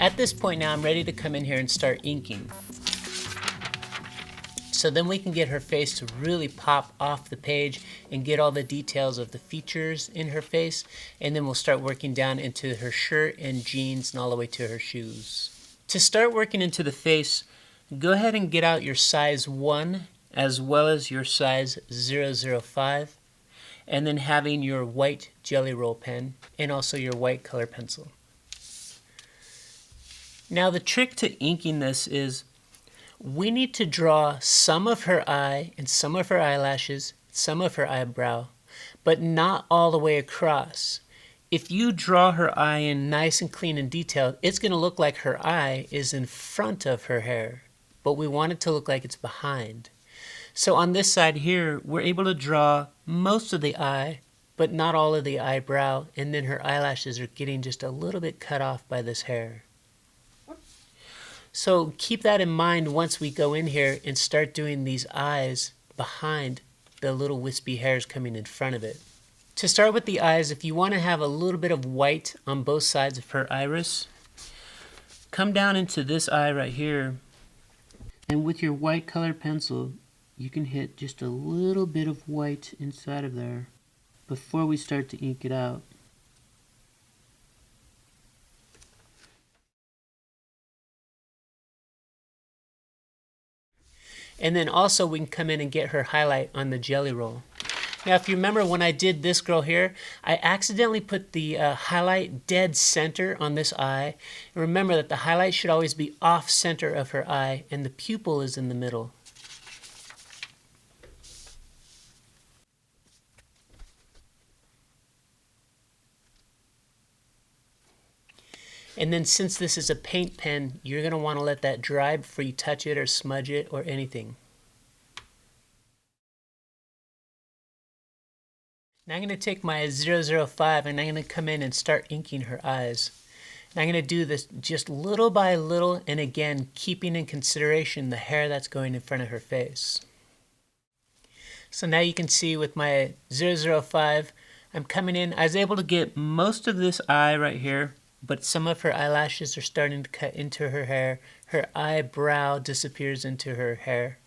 At this point now, I'm ready to come in here and start inking. So then we can get her face to really pop off the page and get all the details of the features in her face, and then we'll start working down into her shirt and jeans and all the way to her shoes. To start working into the face, go ahead and get out your size 1 as well as your size 005, and then having your white jelly roll pen and also your white color pencil. Now the trick to inking this is we need to draw some of her eye and some of her eyelashes, some of her eyebrow, but not all the way across. If you draw her eye in nice and clean and detailed, it's going to look like her eye is in front of her hair, but we want it to look like it's behind. So on this side here, we're able to draw most of the eye, but not all of the eyebrow, and then her eyelashes are getting just a little bit cut off by this hair. So keep that in mind once we go in here and start doing these eyes behind the little wispy hairs coming in front of it. To start with the eyes, if you want to have a little bit of white on both sides of her iris, come down into this eye right here, and with your white colored pencil, you can hit just a little bit of white inside of there before we start to ink it out. And then also we can come in and get her highlight on the jelly roll. Now if you remember when I did this girl here, I accidentally put the highlight dead center on this eye. And remember that the highlight should always be off center of her eye and the pupil is in the middle. And then since this is a paint pen, you're going to want to let that dry before you touch it or smudge it or anything. Now I'm going to take my 005 and I'm going to come in and start inking her eyes. And I'm going to do this just little by little, and again keeping in consideration the hair that's going in front of her face. So now you can see with my 005, I'm coming in. I was able to get most of this eye right here, but some of her eyelashes are starting to cut into her hair. Her eyebrow disappears into her hair.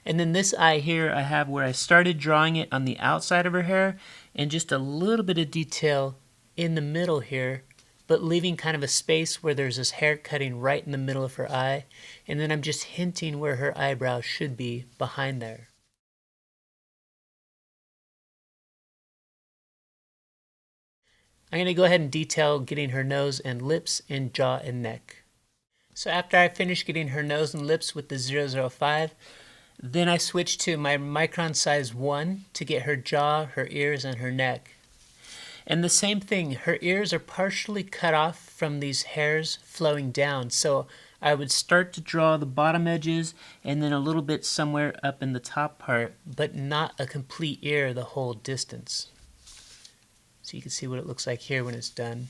And then this eye here I have where I started drawing it on the outside of her hair and just a little bit of detail in the middle here, but leaving kind of a space where there's this hair cutting right in the middle of her eye. And then I'm just hinting where her eyebrow should be behind there. I'm going to go ahead and detail getting her nose and lips and jaw and neck. So after I finish getting her nose and lips with the 005, then I switch to my micron size 1 to get her jaw, her ears, and her neck. And the same thing, her ears are partially cut off from these hairs flowing down. So I would start to draw the bottom edges and then a little bit somewhere up in the top part, but not a complete ear the whole distance. So you can see what it looks like here when it's done.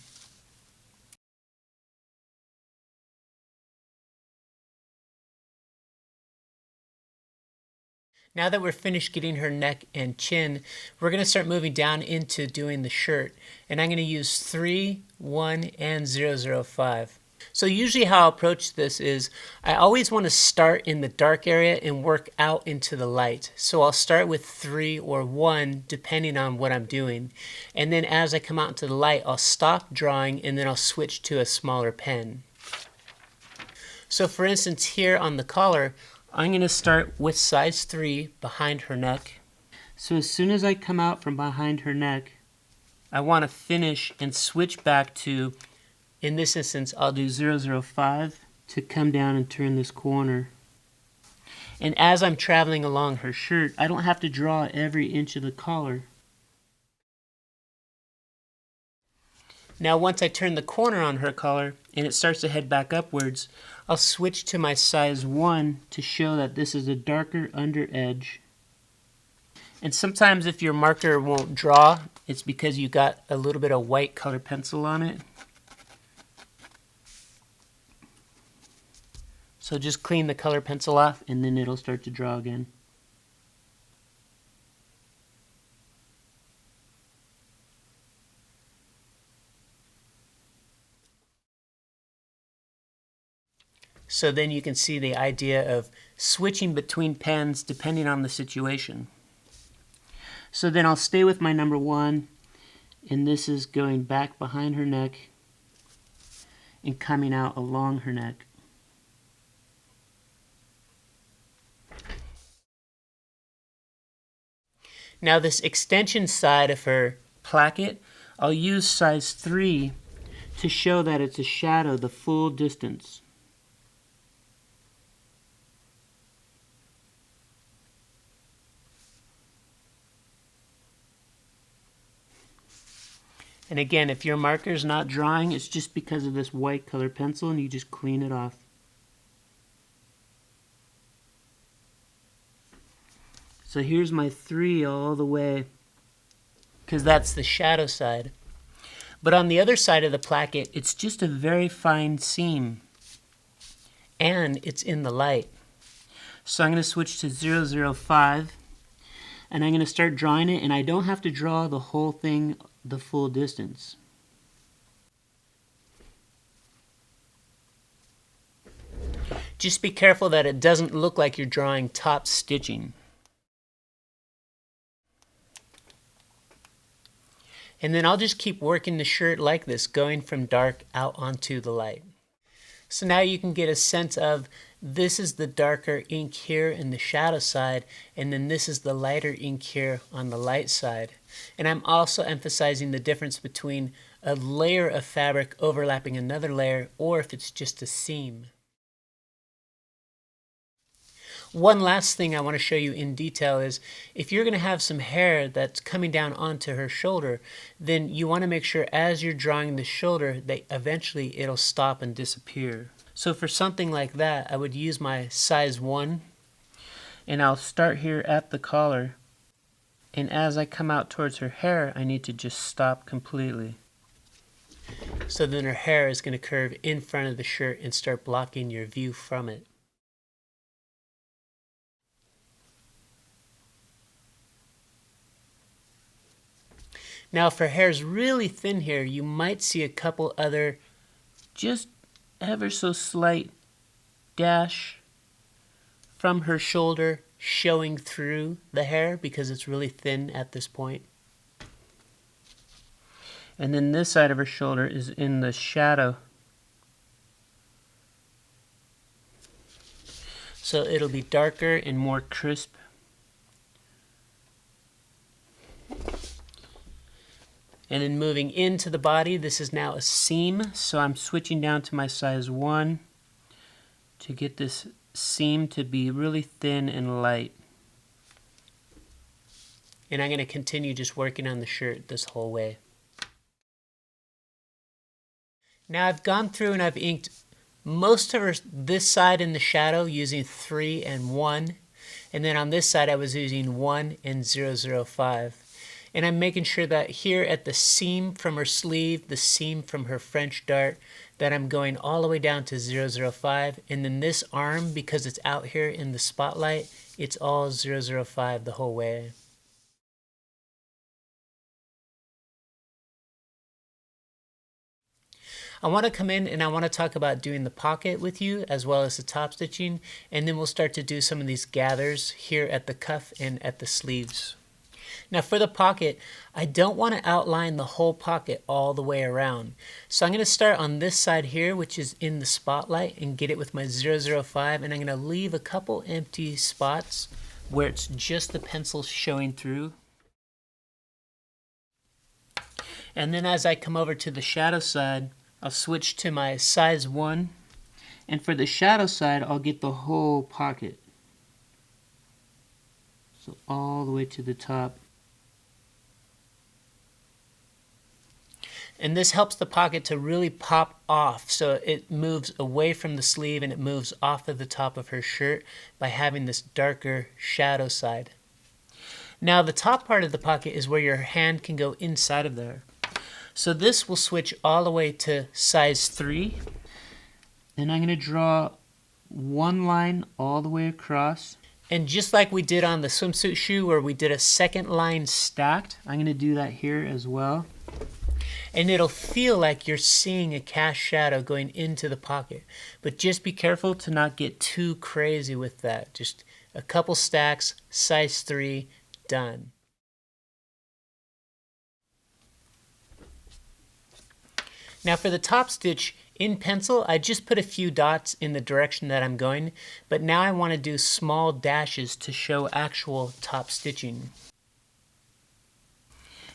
Now that we're finished getting her neck and chin, we're going to start moving down into doing the shirt. And I'm going to use 3, 1, and 005. So usually how I approach this is I always want to start in the dark area and work out into the light. So I'll start with 3 or 1 depending on what I'm doing. And then as I come out into the light, I'll stop drawing and then I'll switch to a smaller pen. So for instance here on the collar, I'm going to start with size 3 behind her neck. So as soon as I come out from behind her neck, I want to finish and switch back to, in this instance, I'll do 005 to come down and turn this corner. And as I'm traveling along her shirt, I don't have to draw every inch of the collar. Now once I turn the corner on her collar and it starts to head back upwards, I'll switch to my size 1 to show that this is a darker under edge. And sometimes if your marker won't draw, it's because you got a little bit of white color pencil on it. So just clean the color pencil off and then it'll start to draw again. So then you can see the idea of switching between pens depending on the situation. So then I'll stay with my number 1, and this is going back behind her neck and coming out along her neck. Now this extension side of her placket, I'll use size 3 to show that it's a shadow the full distance. And again, if your marker is not drying, it's just because of this white color pencil, and you just clean it off. So here's my 3 all the way, because that's the shadow side. But on the other side of the placket, it's just a very fine seam, and it's in the light. So I'm going to switch to 005, and I'm going to start drawing it, and I don't have to draw the whole thing the full distance. Just be careful that it doesn't look like you're drawing top stitching. And then I'll just keep working the shirt like this, going from dark out onto the light. So now you can get a sense of this is the darker ink here in the shadow side, and then this is the lighter ink here on the light side. And I'm also emphasizing the difference between a layer of fabric overlapping another layer, or if it's just a seam. One last thing I want to show you in detail is if you're going to have some hair that's coming down onto her shoulder, then you want to make sure as you're drawing the shoulder that eventually it'll stop and disappear. So for something like that, I would use my size 1, and I'll start here at the collar, and as I come out towards her hair, I need to just stop completely. So then her hair is going to curve in front of the shirt and start blocking your view from it. Now if her hair's really thin here, you might see a couple other just ever so slight dash from her shoulder showing through the hair because it's really thin at this point. And then this side of her shoulder is in the shadow. So it'll be darker and more crisp. And then moving into the body, this is now a seam, so I'm switching down to my size 1 to get this seam to be really thin and light. And I'm going to continue just working on the shirt this whole way. Now I've gone through and I've inked most of this side in the shadow using 3 and 1, and then on this side I was using 1 and 005. And I'm making sure that here at the seam from her sleeve, the seam from her French dart, that I'm going all the way down to 005. And then this arm, because it's out here in the spotlight, it's all 005 the whole way. I want to come in and I want to talk about doing the pocket with you as well as the top stitching, and then we'll start to do some of these gathers here at the cuff and at the sleeves. Now for the pocket, I don't want to outline the whole pocket all the way around. So I'm going to start on this side here, which is in the spotlight, and get it with my 005, and I'm going to leave a couple empty spots where it's just the pencil showing through. And then as I come over to the shadow side, I'll switch to my size 1, and for the shadow side, I'll get the whole pocket. So all the way to the top. And this helps the pocket to really pop off, so it moves away from the sleeve and it moves off of the top of her shirt by having this darker shadow side. Now the top part of the pocket is where your hand can go inside of there. So this will switch all the way to size 3. And I'm going to draw one line all the way across. And just like we did on the swimsuit shoe where we did a second line stacked, I'm going to do that here as well. and it'll feel like you're seeing a cast shadow going into the pocket. But just be careful to not get too crazy with that. Just a couple stacks, size 3, done. Now for the top stitch, in pencil, I just put a few dots in the direction that I'm going, but now I want to do small dashes to show actual top stitching.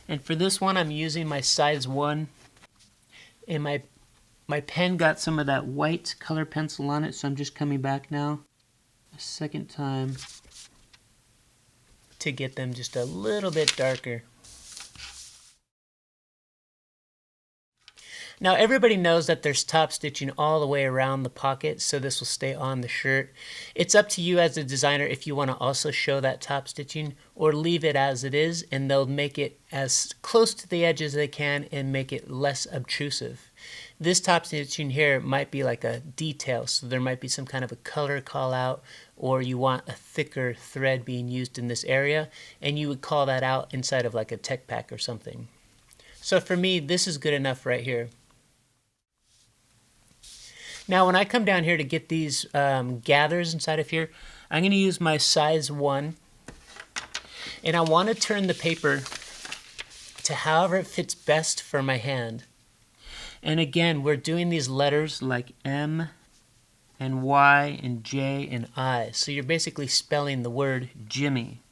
And for this one, I'm using my size 1, and my pen got some of that white color pencil on it, so I'm just coming back now a second time to get them just a little bit darker. Now everybody knows that there's top stitching all the way around the pocket, so this will stay on the shirt. It's up to you as a designer if you want to also show that top stitching or leave it as it is, and they'll make it as close to the edge as they can and make it less obtrusive. This top stitching here might be like a detail, so there might be some kind of a color call out, or you want a thicker thread being used in this area, and you would call that out inside of like a tech pack or something. So for me, this is good enough right here. Now when I come down here to get these gathers inside of here, I'm going to use my size 1, and I want to turn the paper to however it fits best for my hand. And again, we're doing these letters like M and Y and J and I, so you're basically spelling the word Jimmy.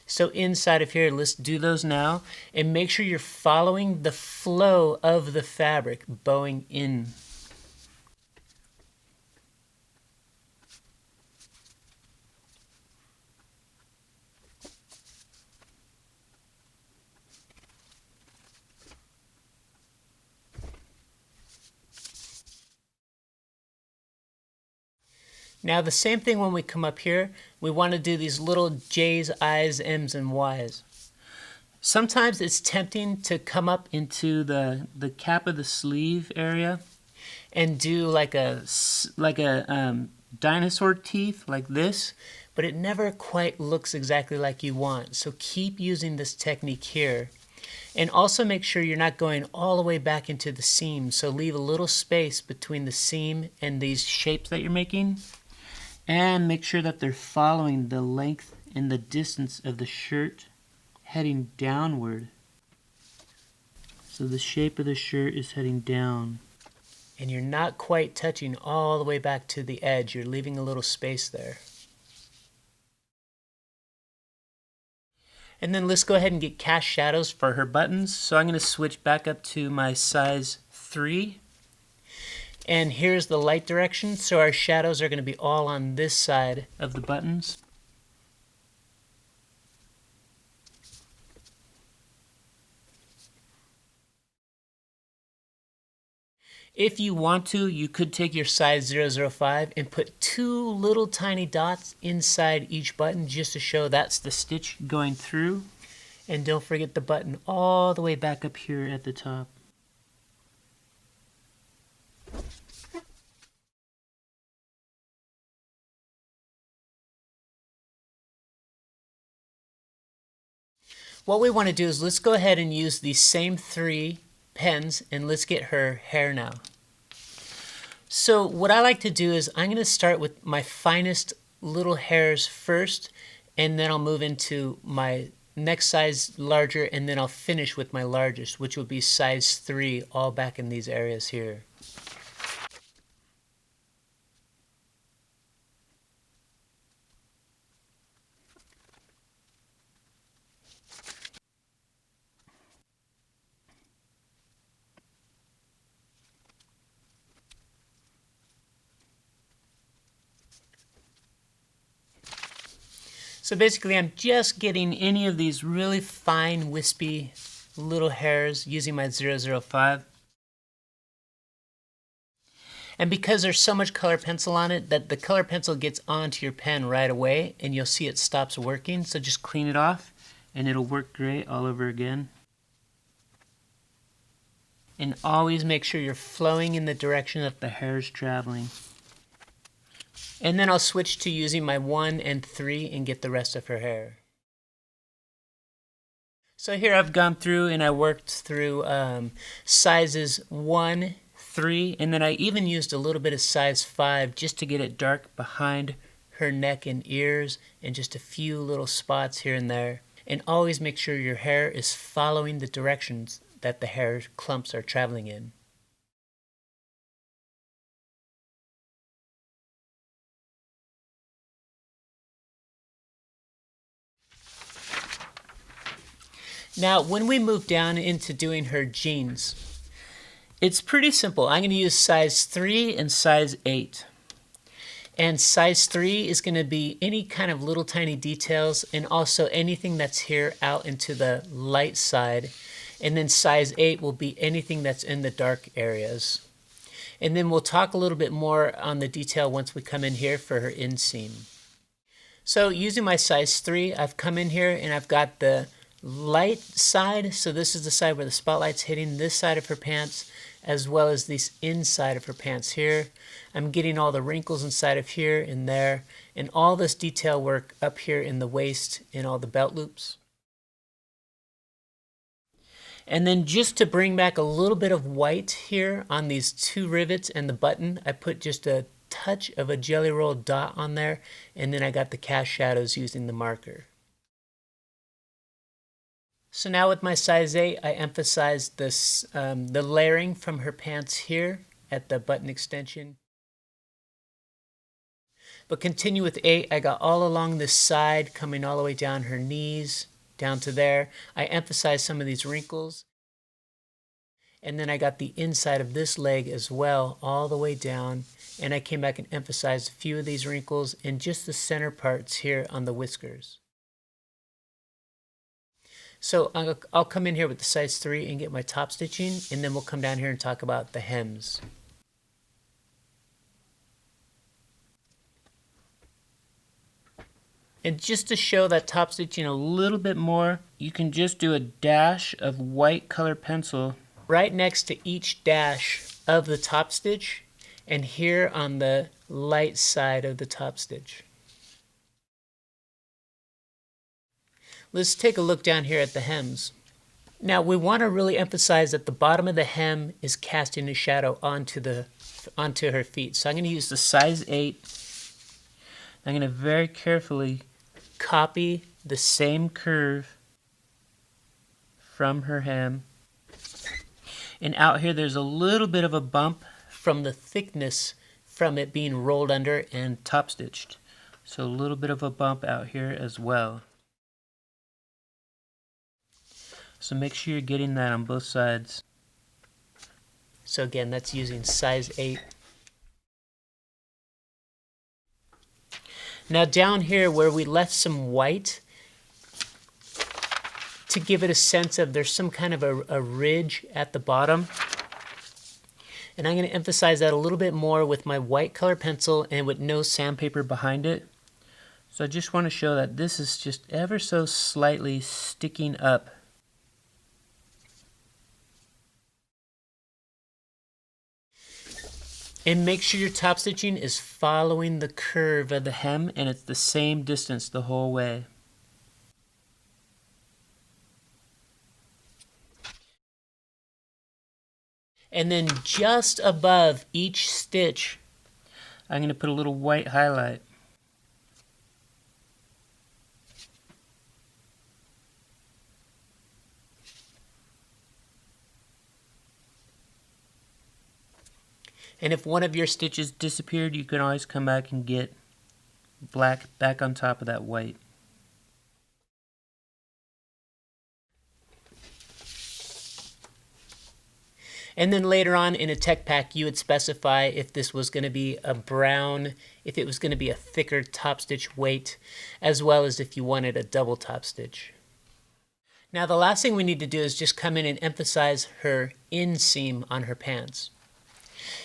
So inside of here, let's do those now, and make sure you're following the flow of the fabric, bowing in. Now the same thing when we come up here, we want to do these little J's, I's, M's, and Y's. Sometimes it's tempting to come up into the cap of the sleeve area and do like a dinosaur teeth like this, but it never quite looks exactly like you want. So keep using this technique here. And also make sure you're not going all the way back into the seam, so leave a little space between the seam and these shapes that you're making. And make sure that they're following the length and the distance of the shirt heading downward. So the shape of the shirt is heading down. And you're not quite touching all the way back to the edge. You're leaving a little space there. And then let's go ahead and get cast shadows for her buttons. So I'm going to switch back up to my size 3. And here's the light direction, so our shadows are going to be all on this side of the buttons. If you want to, you could take your size 005 and put 2 little tiny dots inside each button just to show that's the stitch going through. And don't forget the button all the way back up here at the top. What we want to do is let's go ahead and use these same 3 pens and let's get her hair now. So what I like to do is I'm going to start with my finest little hairs first, and then I'll move into my next size larger, and then I'll finish with my largest, which will be size 3, all back in these areas here. So basically I'm just getting any of these really fine wispy little hairs using my 005. And because there's so much color pencil on it that the color pencil gets onto your pen right away, and you'll see it stops working, so just clean it off and it'll work great all over again. And always make sure you're flowing in the direction that the hair is traveling. And then I'll switch to using my 1 and 3 and get the rest of her hair. So here I've gone through and I worked through sizes 1, 3, and then I even used a little bit of size 5 just to get it dark behind her neck and ears and just a few little spots here and there. And always make sure your hair is following the directions that the hair clumps are traveling in. Now, when we move down into doing her jeans, it's pretty simple. I'm going to use size 3 and size 8. And size 3 is going to be any kind of little tiny details and also anything that's here out into the light side. And then size 8 will be anything that's in the dark areas. And then we'll talk a little bit more on the detail once we come in here for her inseam. So using my size 3, I've come in here and I've got the light side, so this is the side where the spotlight's hitting this side of her pants, as well as this inside of her pants here. I'm getting all the wrinkles inside of here and there, and all this detail work up here in the waist and all the belt loops. And then just to bring back a little bit of white here on these 2 rivets and the button, I put just a touch of a jelly roll dot on there, and then I got the cast shadows using the marker. So now with my size 8, I emphasize this, the layering from her pants here at the button extension. But continue with 8, I got all along this side, coming all the way down her knees, down to there. I emphasize some of these wrinkles. And then I got the inside of this leg as well, all the way down. And I came back and emphasized a few of these wrinkles in just the center parts here on the whiskers. So I'll come in here with the size 3 and get my top stitching, and then we'll come down here and talk about the hems. And just to show that top stitching a little bit more, you can just do a dash of white color pencil right next to each dash of the top stitch, and here on the light side of the top stitch. Let's take a look down here at the hems. Now we want to really emphasize that the bottom of the hem is casting a shadow onto her feet. So I'm going to use the size 8. I'm going to very carefully copy the same curve from her hem. And out here there's a little bit of a bump from the thickness from it being rolled under and top stitched. So a little bit of a bump out here as well. So make sure you're getting that on both sides. So again, that's using size 8. Now down here where we left some white to give it a sense of there's some kind of a ridge at the bottom. And I'm going to emphasize that a little bit more with my white color pencil and with no sandpaper behind it. So I just want to show that this is just ever so slightly sticking up. And make sure your top stitching is following the curve of the hem and it's the same distance the whole way. And then just above each stitch, I'm going to put a little white highlight. And if one of your stitches disappeared, you can always come back and get black back on top of that white. And then later on in a tech pack, you would specify if this was going to be a brown, if it was going to be a thicker top stitch weight, as well as if you wanted a double top stitch. Now the last thing we need to do is just come in and emphasize her inseam on her pants.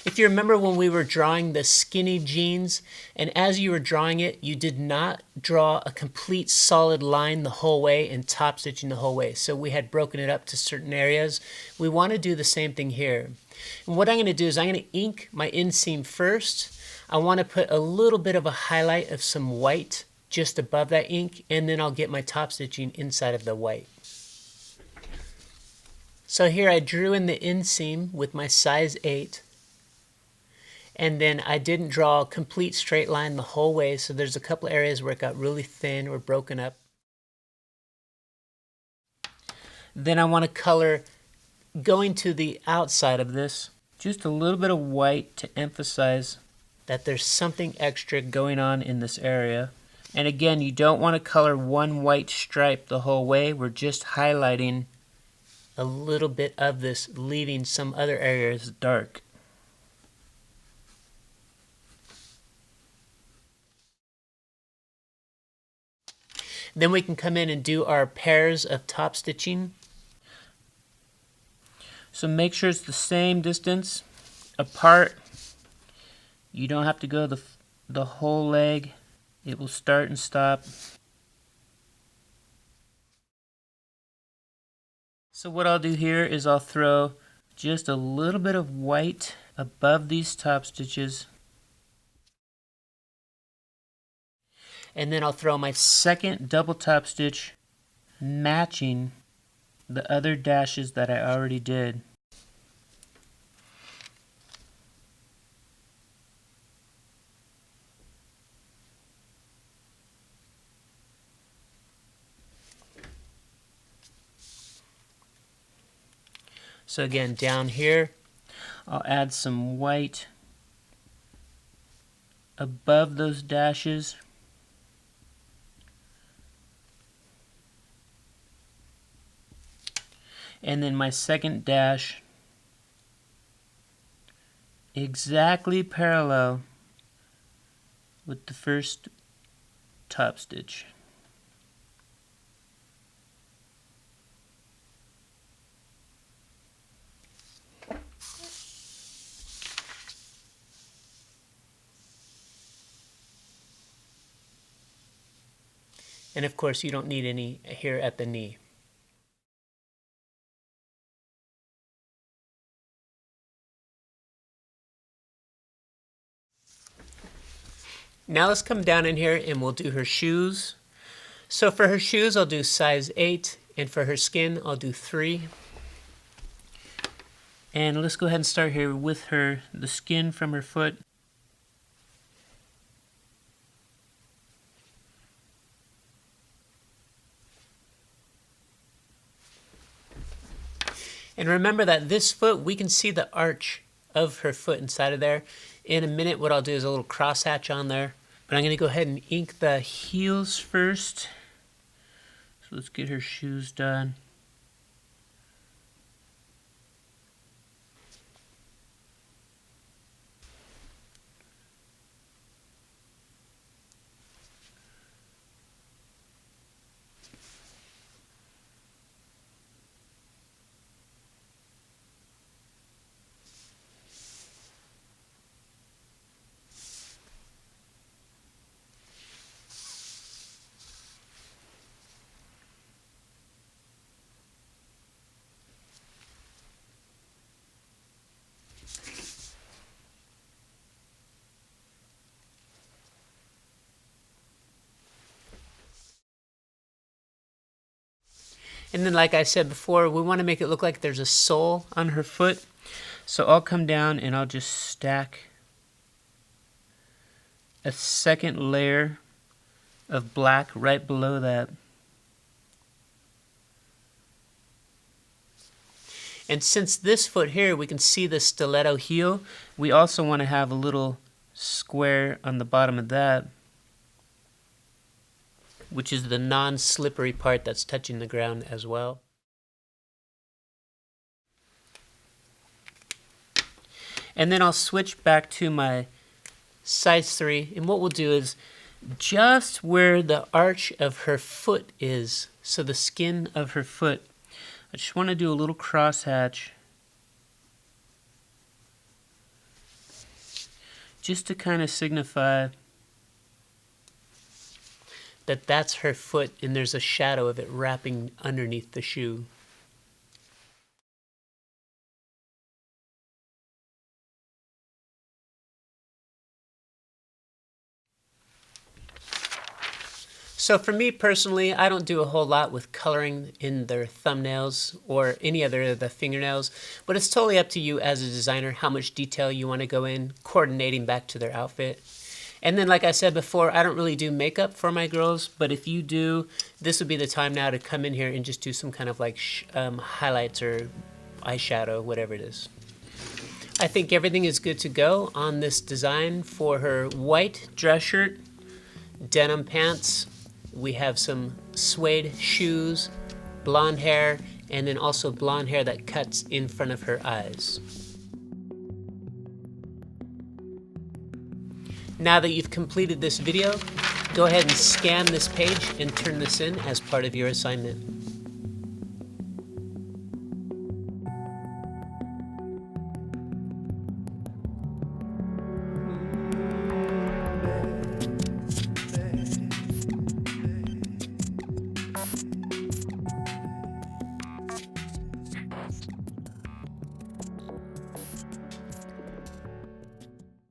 If you remember when we were drawing the skinny jeans, and as you were drawing it, you did not draw a complete solid line the whole way and top stitching the whole way. So we had broken it up to certain areas. We want to do the same thing here. And what I'm going to do is I'm going to ink my inseam first. I want to put a little bit of a highlight of some white just above that ink, and then I'll get my top stitching inside of the white. So here I drew in the inseam with my size 8. And then I didn't draw a complete straight line the whole way, so there's a couple areas where it got really thin or broken up. Then I want to color going to the outside of this, just a little bit of white to emphasize that there's something extra going on in this area. And again, you don't want to color one white stripe the whole way. We're just highlighting a little bit of this, leaving some other areas dark. Then we can come in and do our pairs of top stitching. So make sure it's the same distance apart. You don't have to go the whole leg. It will start and stop. So what I'll do here is I'll throw just a little bit of white above these top stitches. And then I'll throw my second double top stitch matching the other dashes that I already did. So again, down here, I'll add some white above those dashes. And then my second dash exactly parallel with the first top stitch. And of course, you don't need any here at the knee. Now let's come down in here and we'll do her shoes. So for her shoes, I'll do size 8, and for her skin, I'll do 3. And let's go ahead and start here with the skin from her foot. And remember that this foot, we can see the arch of her foot inside of there. In a minute, what I'll do is a little crosshatch on there. But I'm going to go ahead and ink the heels first. So let's get her shoes done. And then like I said before, we want to make it look like there's a sole on her foot. So I'll come down and I'll just stack a second layer of black right below that. And since this foot here, we can see the stiletto heel, we also want to have a little square on the bottom of that, which is the non-slippery part that's touching the ground as well. And then I'll switch back to my size 3, and what we'll do is just where the arch of her foot is, so the skin of her foot, I just want to do a little crosshatch just to kind of signify that that's her foot and there's a shadow of it wrapping underneath the shoe. So for me personally, I don't do a whole lot with coloring in their thumbnails or any other of the fingernails, but it's totally up to you as a designer how much detail you want to go in, coordinating back to their outfit. And then like I said before, I don't really do makeup for my girls, but if you do, this would be the time now to come in here and just do some kind of like highlights or eyeshadow, whatever it is. I think everything is good to go on this design for her white dress shirt, denim pants. We have some suede shoes, blonde hair, and then also blonde hair that cuts in front of her eyes. Now that you've completed this video, go ahead and scan this page and turn this in as part of your assignment.